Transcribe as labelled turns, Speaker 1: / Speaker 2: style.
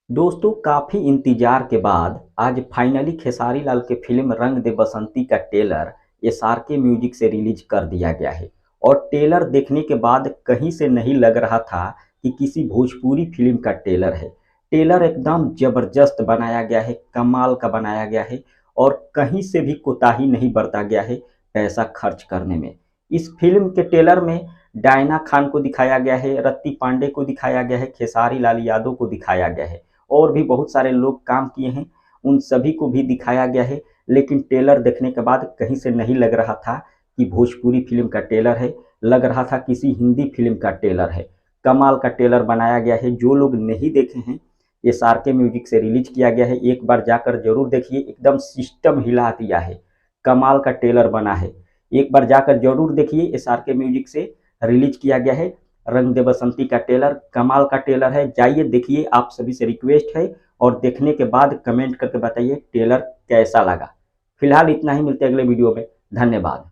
Speaker 1: दोस्तों काफ़ी इंतजार के बाद आज फाइनली खेसारी लाल के फिल्म रंग दे बसंती का ट्रेलर एसआरके म्यूजिक से रिलीज कर दिया गया है। और ट्रेलर देखने के बाद कहीं से नहीं लग रहा था कि किसी भोजपुरी फिल्म का ट्रेलर है। ट्रेलर एकदम जबरदस्त बनाया गया है, कमाल का बनाया गया है और कहीं से भी कोताही नहीं बरता गया है पैसा खर्च करने में। इस फिल्म के ट्रेलर में डायना खान को दिखाया गया है, रत्ती पांडे को दिखाया गया है, खेसारी लाल यादव को दिखाया गया है और भी बहुत सारे लोग काम किए हैं, उन सभी को भी दिखाया गया है। लेकिन ट्रेलर देखने के बाद कहीं से नहीं लग रहा था कि भोजपुरी फिल्म का ट्रेलर है, लग रहा था किसी हिंदी फिल्म का ट्रेलर है। कमाल का ट्रेलर बनाया गया है। जो लोग नहीं देखे हैं, एसआरके म्यूजिक से रिलीज किया गया है, एक बार जाकर जरूर देखिए, एकदम सिस्टम हिला दिया है। कमाल का ट्रेलर बना है, एक बार जाकर जरूर देखिए। एसआरके म्यूजिक से रिलीज किया गया है रंग दे बसंती का ट्रेलर, कमाल का ट्रेलर है, जाइए देखिए। आप सभी से रिक्वेस्ट है और देखने के बाद कमेंट करके बताइए ट्रेलर कैसा लगा। फिलहाल इतना ही, मिलते हैं अगले वीडियो में। धन्यवाद।